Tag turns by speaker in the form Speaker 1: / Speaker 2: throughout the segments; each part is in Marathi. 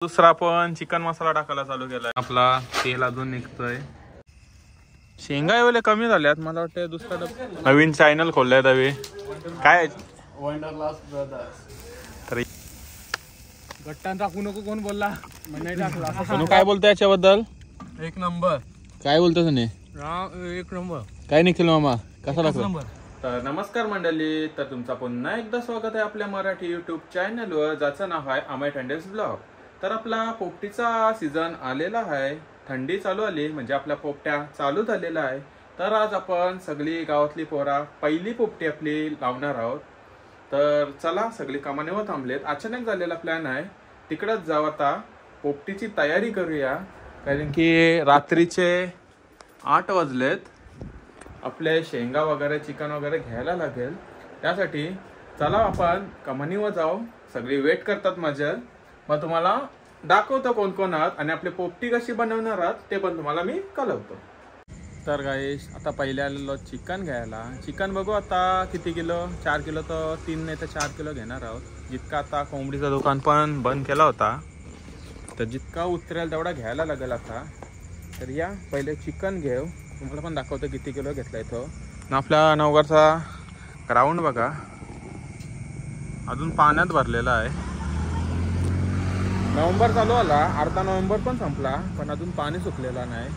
Speaker 1: दुसरा पण चिकन मसाला टाकायला चालू केलाय. आपला तेल अजून निघतोय. शेंगा एवढे कमी झाल्यात. मला वाटतं दुसरा नवीन चॅनल खोललाय तवे काय तरी
Speaker 2: गट्टान टाकू नको कोण बोलला
Speaker 1: काय बोलतो याच्याबद्दल.
Speaker 2: एक नंबर
Speaker 1: काय बोलतो तुम्ही.
Speaker 2: एक नंबर
Speaker 1: काय निखिल मामा कसा
Speaker 2: एक नंबर.
Speaker 1: तर नमस्कार मंडळी. तर तुमचा पुन्हा एकदा स्वागत आहे आपल्या मराठी युट्यूब चॅनलवर, ज्याचं नाव आहे अमय ठंडेस ब्लॉग. तर आपला पोपटीचा सीझन आलेला आहे. थंडी चालू आली म्हणजे आपल्या पोपट्या चालू झालेला आहे. तर आज आपण सगळी गावातली पोरा पहिली पोपटी आपली लावणार आहोत. तर चला सगळी कामाने थांबलेत. अचानक झालेला प्लॅन आहे तिकडच जाऊ. आता पोपटीची तयारी करूया कारण की रात्रीचे 8 वाजलेत. आपले शेंगा वगैरे चिकन वगैरे घ्यायला लागेल. त्यासाठी चला आपण कमानीवर जाऊ. सगळी वेट करतात माझ्या. मग तुम्हाला दाखवतो कोण कोण आहात आणि आपली पोपटी कशी बनवणार आहात ते पण तुम्हाला मी कळवतो. तर गाईस आता पहिले आलेलो चिकन घ्यायला. चिकन बघू आता किती किलो. 4 किलो तर 3 नाही तर 4 किलो घेणार आहोत. जितका आता कोंबडीचं दुकान पण बंद केला होता तर जितका उतरेल तेवढा घ्यायला लागेल आता. तर या पहिले चिकन घेऊ. तुम्हाला पण दाखवतो किती किलो घेतलाय तो. आपल्या नवघरचा ग्राउंड बघा अजून पाण्यात भरलेला आहे. नोव्हेंबर चालू आला, अर्धा नोव्हेंबर पण संपला पण अजून पाणी सुकलेला नाही.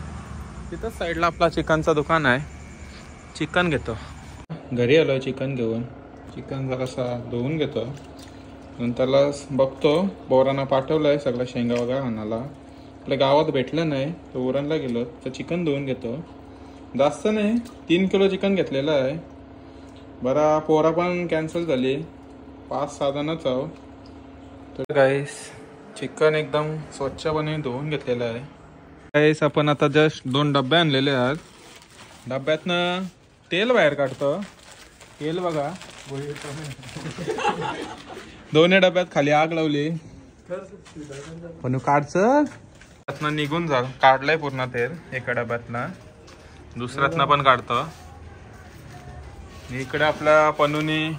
Speaker 1: तिथंच साईडला आपला चिकनचा दुकान आहे. चिकन घेतो. घरी आलो चिकन घेऊन. चिकन जरासा धुवून घेतो. नंतरला बघतो बोरांना पाठवलंय सगळं शेंगा वगैरे आणायला. आपल्या गावात भेटलं नाही तर उरणला गेलो तर चिकन धुवून घेतो. जास्त नाही 3 किलो चिकन घेतलेलं आहे. बरा पोरा पण कॅन्सल झाली. 5-6 जणच आहो. तर गाईस चिकन एकदम स्वच्छपणे धुवून घेतलेलं आहे. गाईस आपण आता जस्ट 2 डब्बे आणलेले आहेत. डब्यातनं तेल बाहेर काढतो. तेल बघा दोन्ही डब्यात खाली आग लावली पण काढचं त्यातनं निघून जा. काढलंय पूर्ण तेल एका डब्यातनं. दुसऱ्यातनं पण काढतो. इकडे आपल्या पनूनी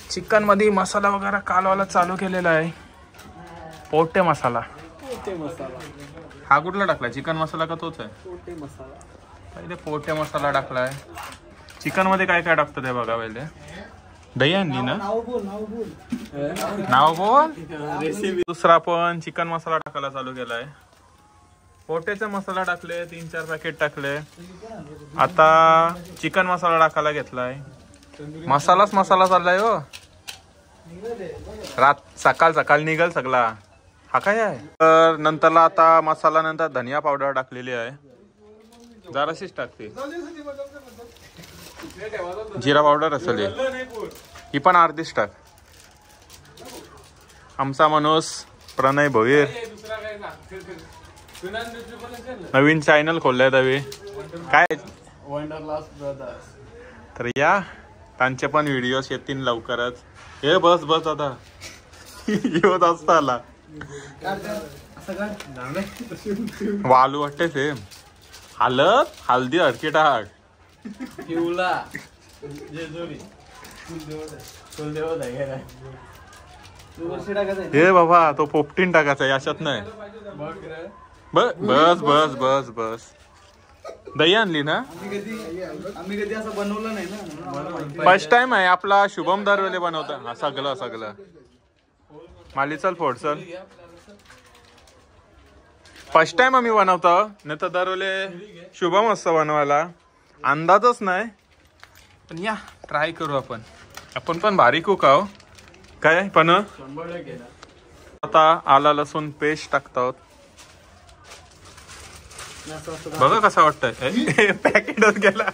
Speaker 1: चिकन मध्ये मसाला वगैरे कालवायला चालू केलेला आहे. पोटे मसाला. हा कुठला टाकलाय. चिकन मसाला का तोच आहे. पहिले पोटे मसाला टाकलाय. चिकन मध्ये काय काय टाकतं ते बघा. पहिले दही आणली ना. नाव बोल. दुसरा पण चिकन मसाला टाकायला चालू केलाय. पोटेचा मसाला टाकले 3-4 पॅकेट टाकले. आता चिकन मसाला टाकायला घेतलाय. मसालाच मसाला चाललाय हो. सकाळ निघल सगळा. हा काय आहे. तर नंतरला आता मसाला नंतर धनिया पावडर टाकलेली आहे. जराशीच टाकते. जिरा पावडर असेल ही पण अर्धीच टाक. आमचा माणूस प्रणय भोईर नवीन चॅनल खोललाय तवे काय तर या त्यांचे पण व्हिडिओज येतील लवकरच. हे बस बस आता येत असता आला वालू वाटते सेम. हल्दी हडकी टाक. हे बाबा तो पोपटीन टाकायचा याच्यात नाही. बस बस बस बस. दही आणली ना.
Speaker 2: आम्ही कधी असं बनवलं नाही ना.
Speaker 1: फर्स्ट टाइम आहे आपला. शुभम दरवेले बनवता हा सगळं माली चल फोड चल. फर्स्ट टाइम आम्ही बनवतो नाही तर दरवेले शुभम असतं बनवायला. अंदाजच नाही पण या ट्राय करू आपण. आपण पण भारी कुक आहो काय पण. आता आला लसूण पेस्ट टाकतो. बघा कसा वाटतंय. पॅकेटच गेला.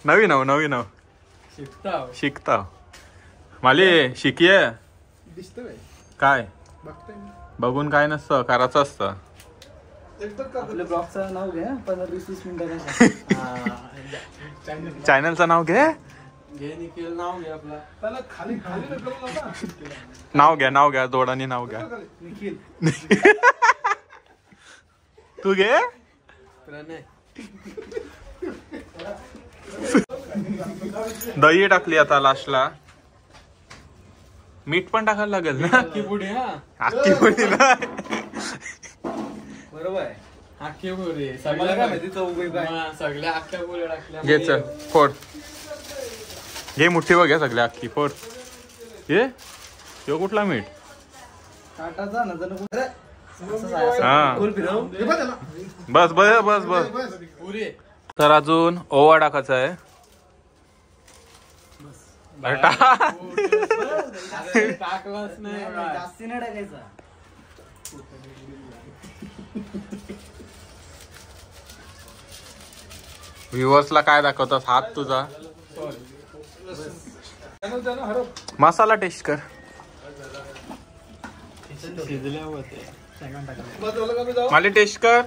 Speaker 1: नवीन शिकता माली शिकिये काय बघून काय नसतं करायचं असतं. चॅनलचं नाव घे. नाव घ्या जोडाने नाव घ्या. तू घे. दही टाकली आता लास्टला. मीठ पण टाकायला लागेल ना.
Speaker 2: अख्खी पुडी हा
Speaker 1: अख्खी पुडी ना.
Speaker 2: बरोबर आहे.
Speaker 3: अख्खी पुरी
Speaker 2: मला काय माहिती चव काय
Speaker 3: सगळ्या अख्ख्या पुऱ्या टाकल्या.
Speaker 1: घे चल फोड. घे मुठ्ठी बघ सगळ्या अख्खी फोड. घे यो कुठला मीठ.
Speaker 2: काटाचा ना जण कुठे
Speaker 1: हा
Speaker 2: गोल फिरव.
Speaker 1: बस बस बस बस.
Speaker 3: पुरी
Speaker 1: तर अजून ओवा टाकायचा आहे.
Speaker 3: टाकलाच नाही
Speaker 2: जास्ती नाही टाकायचा.
Speaker 1: व्ह्युअर्सला काय दाखवतात हात तुझा. मसाला टेस्ट कर.
Speaker 3: शिजल्या होते.
Speaker 1: मला टेस्ट कर.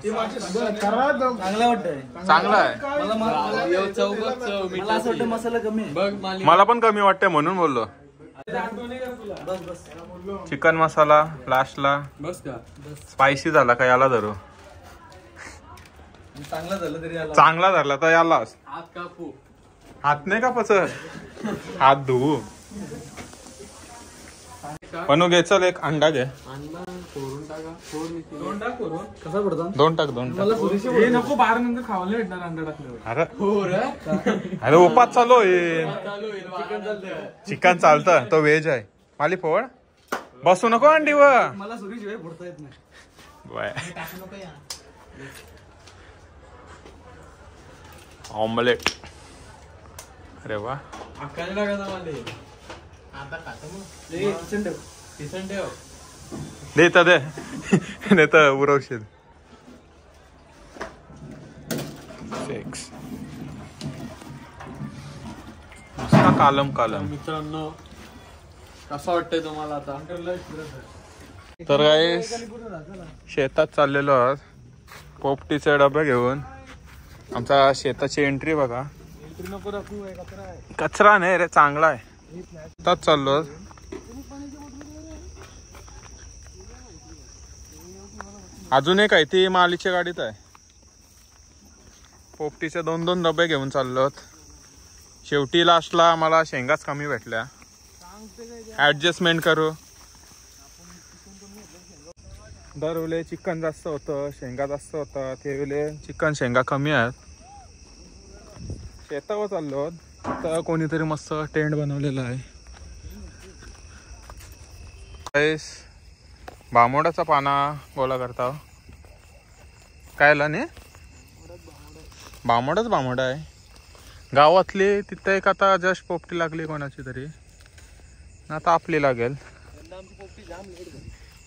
Speaker 2: चांगला वाटतंय.
Speaker 1: चांगला आहे.
Speaker 3: चव बघ चव
Speaker 2: मला असं वाटतं मसाला कमी आहे.
Speaker 3: बघ मालिक.
Speaker 1: मला पण कमी वाटतंय म्हणून बोललो.
Speaker 2: बस बस.
Speaker 1: चिकन मसाला लास्टला
Speaker 3: बस का
Speaker 1: स्पायसी झाला का याला धरू.
Speaker 2: चांगला झालं तरी याला.
Speaker 1: चांगला झाला तर यालाच.
Speaker 3: हात कापू.
Speaker 1: हात नाही का पच हात धुवू. बनू घे चल एक अंडा घे.
Speaker 3: अंडा फोडून टाका. फोडून टाक करून.
Speaker 2: कसा पडतो
Speaker 1: दोन टाक दोन टाक.
Speaker 2: मला सुरेश
Speaker 3: हे नको 12 नंतर खावायला भेटणार अंडा टाकल्यावर.
Speaker 1: अरे
Speaker 3: हो रे
Speaker 1: अरे उपास चालू आहे.
Speaker 3: चालू आहे. चिकन चालतं.
Speaker 1: चिकन चालतं तो व्हेज आहे. माली फोड बसू नको अंडी व.
Speaker 2: मला सुरेश शिवाय फोडता येत नाही.
Speaker 1: ऑमलेट. अरे वा.
Speaker 3: अक्काने टाकायचा मला. आता खातो मग.
Speaker 2: किचन ठेव.
Speaker 3: किसन ठेव.
Speaker 1: दे तर दे नाही तर उरवशील. नुसता कालम कालम.
Speaker 3: मित्रांनो कसं वाटतंय तुम्हाला आता.
Speaker 1: तर काय शेतात चाललेलो आहोत पोपटीचे डबे घेऊन. आमचा शेताची एंट्री बघा.
Speaker 2: नको दाखवू आहे, कचरा आहे.
Speaker 1: कचरा नाही रे चांगला आहे. शेतात चाललो. अजून एक आहे ती मालीच्या गाडीत आहे. पोपटीचे 2-2 डबे घेऊन चाललोत. शेवटी लास्टला मला शेंगाच कमी भेटल्या. ऍडजस्टमेंट करू. दर वेळे चिकन जास्त होतं शेंगा जास्त होतं. ते वेळे चिकन शेंगा कमी आहेत. शेतावर चाललो तर कोणीतरी मस्त टेंट बनवलेला आहे. बामोडाचा पाना गोळा करता. काय नाही बामोडाच बामोडा आहे. गावातली तिथे एक आता जस्ट पोपटी लागली कोणाची तरी. आता आपली लागेल.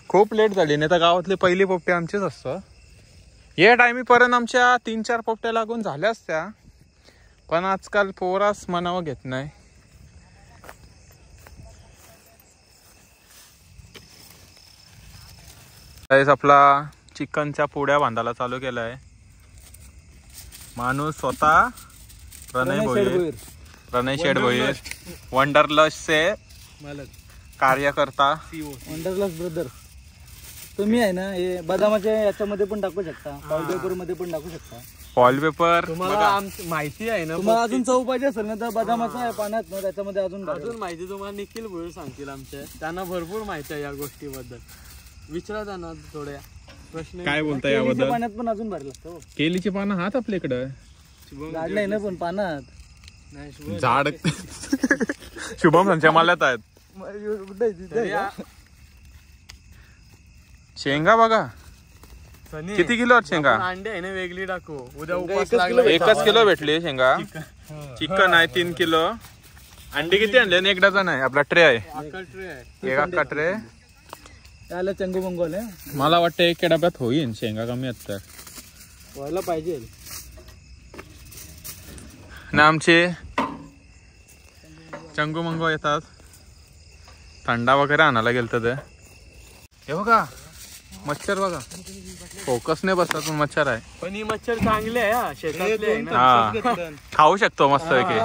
Speaker 1: खूप लेट झाली नाही तर गावातली पहिली पोपटी आमचीच असतं. या टायमीपर्यंत आमच्या 3-4 पोपट्या लागून झाल्या असत्या. पण आजकाल पोरास मनावं घेत नाही. आपला चिकनच्या पुड्या बांधायला चालू केलाय माणूस स्वतः. प्रणय शेठ भोईर वंडरलस्ट से कार्यकर्ता.
Speaker 2: Wanderlust brother. तुम्ही आहे ना हे बदामाच्या याच्यामध्ये पण टाकू शकता. वॉलपेपर मध्ये पण टाकू शकता.
Speaker 1: वॉलपेपर
Speaker 3: तुम्हाला माहिती आहे ना.
Speaker 2: तुम्हाला अजून चव पाहिजे असेल ना तर बदामाचा आहे पाण्यात ना त्याच्यामध्ये अजून
Speaker 3: माहिती तुम्हाला निखिल भोईर सांगतील आमच्या. त्यांना भरपूर माहिती आहे या गोष्टीबद्दल. विचारा त्यांना थोड्या प्रश्न.
Speaker 1: काय बोलताय याबद्दल.
Speaker 2: पाण्यात पण अजून भरलं असतं.
Speaker 1: केलीची पानं हात आपल्याकडं
Speaker 2: झाड नाही ना पण पानात
Speaker 1: झाड. शुभम संच्या माल्यात आहेत. शेंगा बघा किती किलो आहेत शेंगा.
Speaker 3: अंडे आहे ना वेगळी टाकू. उद्या
Speaker 2: उपास
Speaker 1: एकच किलो भेटली शेंगा. चिकन आहे 3 किलो. अंडी किती आणले. एक डझन आहे. आपला ट्रे आहे. एक अख्खा ट्रे.
Speaker 2: त्याला चंगू मंगू आले.
Speaker 1: मला वाटतं 1 डब्यात होईल. शेंगा कमी आहेत तर
Speaker 2: व्हायला पाहिजे
Speaker 1: ना. आमचे चंगू मंगू येतात. थंडा वगैरे आणायला गेलत ते. हे बघा मच्छर बघा. फोकस नाही बसला पण मच्छर आहे.
Speaker 3: पण ही मच्छर चांगले आहे शेतातले.
Speaker 1: हा खाऊ शकतो मस्त पैकी.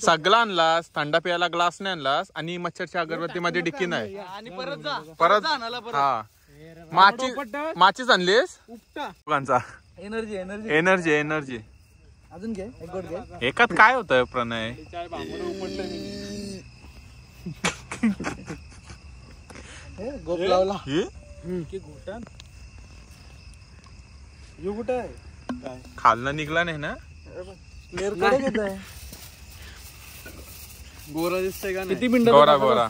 Speaker 1: सगळा आणलास थंडा प्यायला ग्लास नाही आणलास आणि मच्छरच्या अगरबत्ती मध्ये डिक्की नाही.
Speaker 2: आणि
Speaker 1: परत हा माचीच आणलीस. दोघांचा
Speaker 2: एनर्जी एनर्जी
Speaker 1: एनर्जी एनर्जी.
Speaker 2: अजून घे एक गोट घे.
Speaker 1: एकात काय होतं प्रणय.
Speaker 2: गोप लावला
Speaker 1: हे?
Speaker 2: की घोटण यो कुठं आहे काय
Speaker 1: खालनं निघला नाही ना?
Speaker 2: क्लिअर कडे घेत आहे
Speaker 3: गोरा दिसतंय का
Speaker 2: किती
Speaker 3: नाही?
Speaker 2: मिनिटं
Speaker 1: गोरा गोरा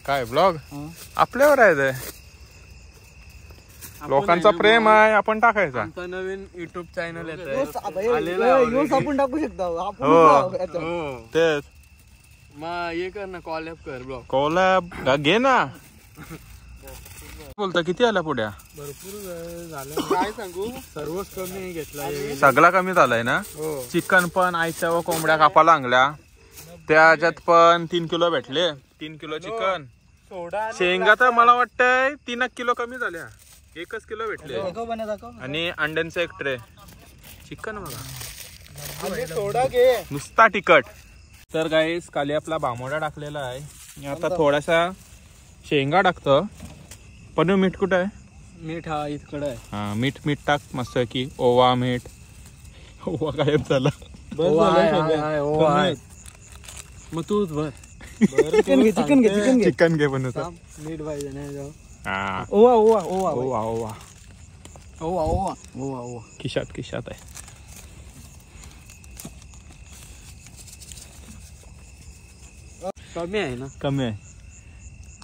Speaker 1: काय ब्लॉग आपल्यावर आहे ते. लोकांचा प्रेम आहे आपण टाकायचा.
Speaker 3: आमचा नवीन युट्यूब चॅनल येत
Speaker 2: आपण टाकू शकता
Speaker 3: हो
Speaker 1: तेच
Speaker 3: मग हे कर ना कॉल कर ब्लॉग.
Speaker 1: कोलॅब घे ना. बोलता किती आला पुढ्या?
Speaker 3: भरपूर झालं काय सांगू सर्वच कमी घेतला
Speaker 1: सगळा कमी झालाय ना.
Speaker 3: हो
Speaker 1: चिकन पण आईच्या व कोंबड्या कापायला लागल्या त्याच्यात पण 3 किलो भेटले. 3 किलो चिकन. शेंगा तर मला वाटतंय 3 किलो कमी झाल्या. 1 किलो भेटले आणि अंड्यांचा 1 ट्रे. चिकन बघा
Speaker 2: सोडा घे
Speaker 1: नुसता तिखट. तर गाईस काली आपला बामोडा टाकलेला आहे. आता थोडासा शेंगा टाकतो. पण मीठ कुठं आहे?
Speaker 3: मीठ हा इकडे आहे.
Speaker 1: हा मीठ टाक मस्त की. ओवा मीठ. ओवा गायब झाला.
Speaker 3: मग तूच भर
Speaker 2: चिकन घे
Speaker 1: चिकन घे पण
Speaker 3: मीठ पाहिजे नाही.
Speaker 1: हा
Speaker 2: ओवा ओवा ओवा
Speaker 1: ओवा ओवा
Speaker 2: ओवा ओवा ओवा ओवा
Speaker 1: खिशात आहे.
Speaker 3: कमी आहे ना.
Speaker 1: कमी आहे.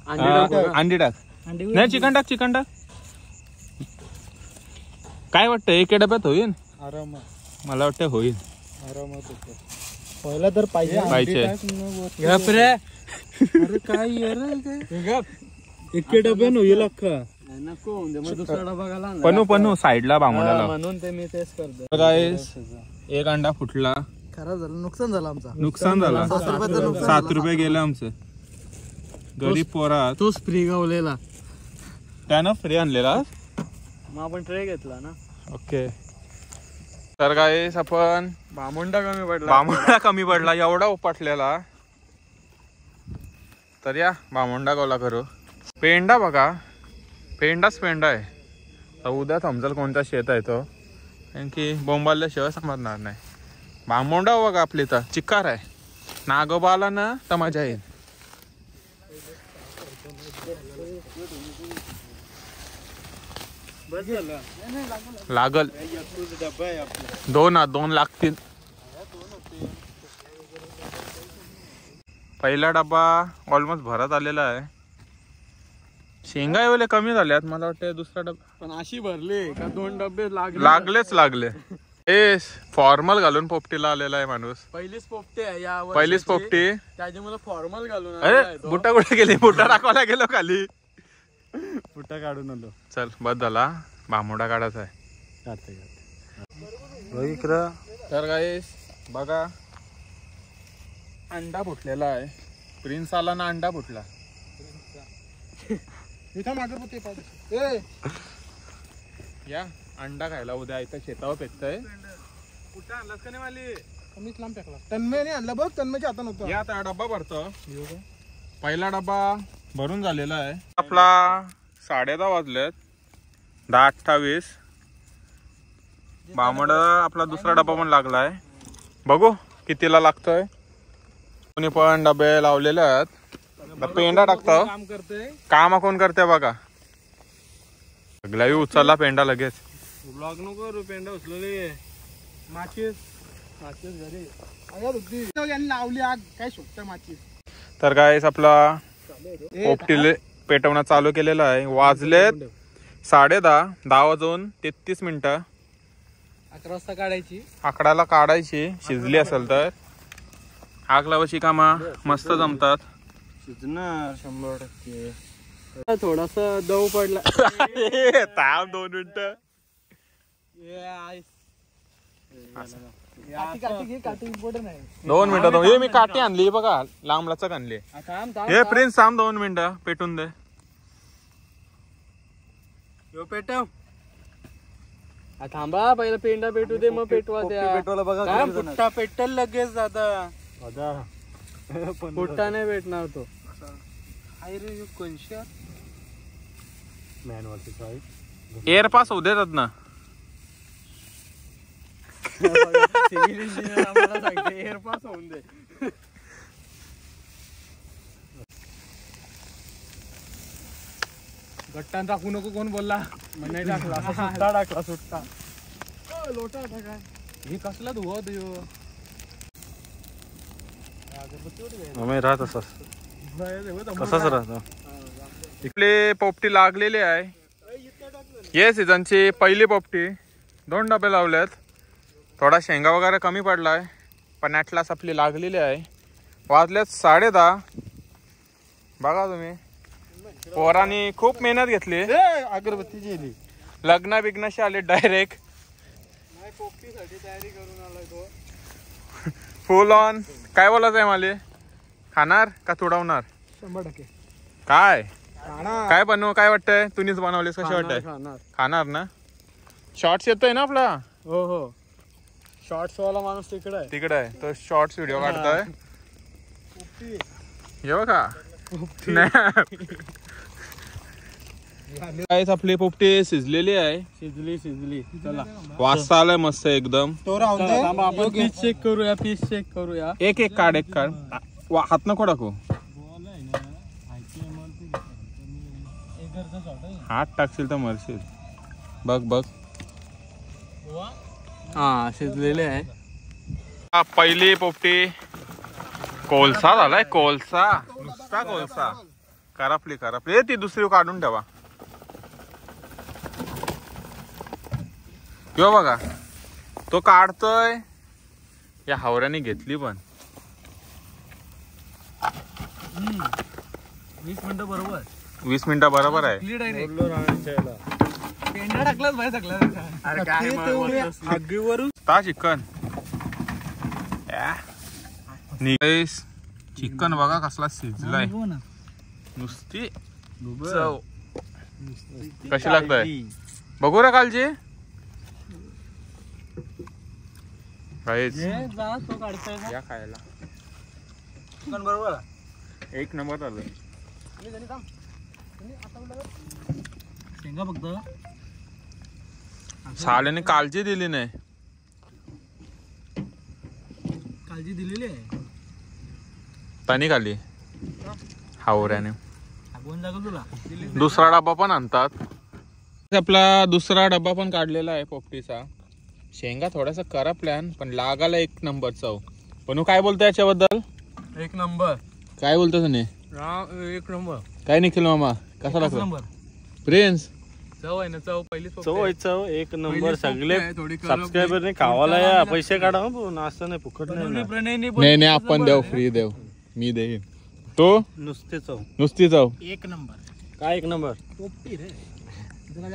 Speaker 3: अंडी टाक.
Speaker 1: अंडी टाक. नाही चिकन टाक. काय वाटतं 1 डब्यात होईल?
Speaker 2: आरामात
Speaker 1: मला वाटतं होईल.
Speaker 2: आरामात पहिला तर पाहिजे
Speaker 3: गप रे. अरे काय गप 1 डब्यान होईल अख्खा. नको मग दुसरा डबा घाला.
Speaker 1: पनू साईडला बामोडाला.
Speaker 3: म्हणून ते मी तेच करतो.
Speaker 1: गाईस 1 अंडा फुटला.
Speaker 2: खराब झालं नुकसान झालं आमचा.
Speaker 1: नुकसान झालं. 7 रुपये गेलं आमचं. गरीब पोरात.
Speaker 3: तोच फ्री गावलेला
Speaker 1: त्यानं फ्री आणलेला.
Speaker 3: मग आपण ट्रे घेतला ना.
Speaker 1: ओके. तर गाईस आपण
Speaker 3: बामुंडा कमी पडला
Speaker 1: एवढा उपटलेला. तर या बामुंडा गोला करू. पेंडा बघा. पेंडाच पेंडा आहे. तर उद्या समजेल कोणता शेत आहे तो. कारण की बोंबालल्याशिवाय समजणार नाही. बामुंडा बघा आपली तर चिकार आहे. नागोबा आला ना तर मजा येईल. लागल 2 लागतील. पहिला डब्बा ऑलमोस्ट भरत आलेला आहे. शेंगा एवढे कमी झाल्यात. मला वाटतं दुसरा डब्बा
Speaker 3: पण अशी भरली का 2 डबे
Speaker 1: लागले. ए फॉर्मल घालून पोपटीला आलेला आहे माणूस.
Speaker 3: पहिलीच पोपटी आहे या
Speaker 1: पहिलीच पोपटी.
Speaker 3: त्याच्यामुळे फॉर्मल घालून
Speaker 1: अरे बुटा कुठे गेली? बुटा टाकायला गेलो खाली.
Speaker 2: बुटा काढून आलो.
Speaker 1: चल बस झाला. बामोडा काढायचा आहे. तर गाईस बघा अंडा फुटलेला आहे. प्रिन्स आला ना अंडा फुटला. या अंडा खायला उद्या इथं शेतावर पेटतय. कुठं आणलास का नाही माली?
Speaker 2: कमीच लांब टाकला. तन्मयने आणला बघ. तन्मयच्या हातात होता.
Speaker 1: या आता डब्बा भरतो. पहिला डब्बा भरून झालेला आहे. आपला 10:30 वाजलेत. 10:28. बामोडा आपला दुसरा डब्बा पण लागलाय. बघू कितीला लागतोय. कोणी पण डबे लावलेले आहेत. पेंडा टाकतो. काम कोण करते बघा. सगळ्या उचलला पेंडा लगेच.
Speaker 3: ब्लॉग नको पेंडा उचलले. माचीस घरी
Speaker 2: लावली आग काय शोधत माचीस.
Speaker 1: तर गाईस आपला पोपटीले पेटवणं चालू केलेलं आहे. वाजलेत 10:30. 10 वाजून 33 मिनिटं.
Speaker 3: 11 वाजता काढायची.
Speaker 1: आकडाला काढायची. शिजली असेल तर. आग लावायची कामा मस्त जमतात.
Speaker 2: शिजणार 100%.
Speaker 3: थोडासा दव पडला.
Speaker 1: 2 मिनिटं.
Speaker 2: काठी इम्पॉर्टंट आहे.
Speaker 1: 2 मिनिटं. हे मी काठी आणली बघा. लांब लचक आणली. हे प्रिन्स थांब 2 मिनिटं. पेटून दे.
Speaker 3: पेटव. थांबा पहिला पेंडा पेटू दे मग पेटवा द्या.
Speaker 2: पेटवायला बघा.
Speaker 3: पुट्टा पेटल लगेच दादा. पुट्टा नाही भेटणार तो.
Speaker 1: एअर पास होऊ देतात ना.
Speaker 3: सिव्हिल इंजिनियर आम्हाला सांगते एअर पास होऊन दे. गट्टान टाकू नको कोण बोलला नाही टाकला सुट्टा टाकला सुट्टा लोटा टाका हे कसला धुवा देऊ
Speaker 1: राहत असस कसाच राहतो इकडे पोपटी लागलेली आहे ये सीझनची पहिली पोपटी 2 डबे लावलेत थोडा शेंगा वगैरे कमी पडलाय पण ॲटलास आपली लागलेली आहे वाजल्यात 10:30 बघा तुम्ही पोरांनी खूप मेहनत घेतली
Speaker 3: अगरबत्ती गेली
Speaker 1: लग्न बिग्नाशी आले डायरेक्ट
Speaker 3: पोपटीसाठी तयारी करून आलाय तो
Speaker 1: फुल ऑन काय बोलायचं आहे मला खाणार का तुडवणार
Speaker 3: 100%
Speaker 1: काय काय बनव काय वाटतंय तुम्हीच बनवलेस कशी वाटतंय खाणार ना शॉर्ट्स येतोय ना आपला
Speaker 3: हो हो शॉर्ट्स वाला माणूस तिकडे
Speaker 1: आहे तो शॉर्ट्स व्हिडिओ काढतोय हे बघा काय आपली पोपटी शिजलेली आहे
Speaker 3: शिजली चला
Speaker 1: वास आलाय मस्त एकदम
Speaker 3: आपण पीस चेक करूया
Speaker 1: एक काढ हात नको टाकू हात टाकशील तर मरशील बघ
Speaker 3: हा शिजलेले आहे
Speaker 1: पहिली पोपटी कोळसा झालाय कोळसा नुसता कोळसा करपली ती दुसरी काढून ठेवा किंवा बघा तो काढतोय या हावऱ्याने घेतली पण
Speaker 2: 20 मिनिटं बरोबर
Speaker 1: 20 मिनिटं बरोबर आहे चिकन चिकन बघा कसला शिजलाय नुसती चव कशी लागतंय बघू रे कालची या खायला
Speaker 2: बरोबर
Speaker 1: एक नंबर आलं
Speaker 2: शेंगा फक्त
Speaker 1: साल्याने काळजी दिली नाही
Speaker 2: काळजी दिलेली आहे
Speaker 1: पाणी खाली हावऱ्याने
Speaker 2: कोण जागा तुला
Speaker 1: दुसरा डब्बा पण आणतात आपला दुसरा डब्बा पण काढलेला आहे पोपटीचा शेंगा थोडासा करा प्लॅन पण लागायला एक नंबर चव पण काय बोलतो याच्याबद्दल
Speaker 3: एक नंबर
Speaker 1: काय बोलतो तुम्ही
Speaker 3: एक नंबर
Speaker 1: काय निखिल मामा कसा लागतो प्रिन्स
Speaker 3: चव आहे ना चव पहिली
Speaker 2: चव एक नंबर सगळे सबस्क्रायबर ने खावाला या पैसे काढा नाश्ता नाही फुकट
Speaker 1: नाही आपण देऊ फ्री देऊ मी देईन तो नुसती चव
Speaker 3: एक नंबर
Speaker 2: काय एक नंबर
Speaker 3: पोपटी रे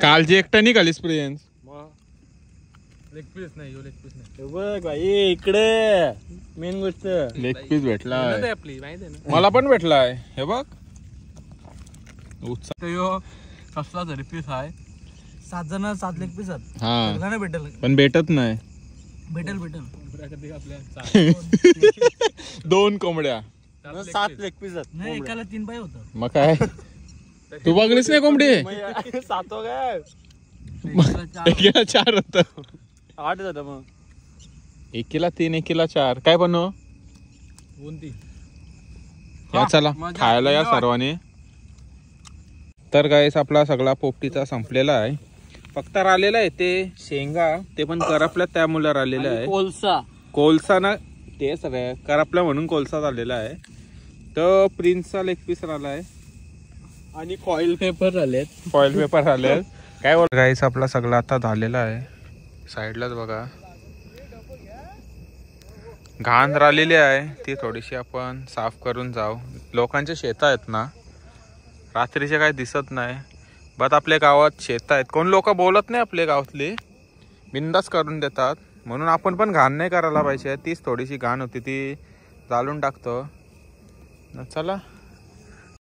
Speaker 1: कालची एकटा निघालीस प्रिन्स
Speaker 3: लेग पीस नाही
Speaker 2: बघ भाई इकडे मेन गोष्ट
Speaker 1: लेग पीस भेटला
Speaker 3: आपली माहिती आहे ना
Speaker 1: मला पण भेटलाय हे बघ
Speaker 3: कसला तरी पीस आहे
Speaker 2: 7 जण 7 लेग पीस
Speaker 1: हा
Speaker 2: भेटेल
Speaker 1: पण भेटत नाही
Speaker 2: भेटेल
Speaker 1: 2 कोंबड्या
Speaker 2: 7 लेग पीस नाही एकाला 3 पाय होतं
Speaker 1: मग काय तू बघलीस नाही कोंबडी
Speaker 2: 7 काय
Speaker 1: एकीला 4 होत
Speaker 2: 8 झालं मग
Speaker 1: एकीला 3 एकीला 4 काय बनव या चला खायला या सर्वांनी तर गाईस आपला सगळा पोपटीचा संपलेला आहे फक्त राहिलेला आहे ते शेंगा ते पण करपल्या त्यामुळे राहिलेलं आहे कोळसा ना तेच रे करपल्या म्हणून कोळसा झालेला आहे तर प्रिन्सचा लेग पीस राहिला आहे
Speaker 3: आणि फॉइल पेपर राहिलेत
Speaker 1: काय बोल गाईस आपला सगळा आता झालेला आहे साईडलाच बघा घाण राहिलेली आहे ती थोडीशी आपण साफ करून जाऊ लोकांचे शेत आहेत ना रात्रीचे काही दिसत नाही बट आपल्या गावात शेत आहेत कोण लोक बोलत नाही आपल्या गावातली बिंदास करून देतात म्हणून आपण पण घाण नाही करायला पाहिजे तीच थोडीशी घाण होती ती जाळून टाकतो चला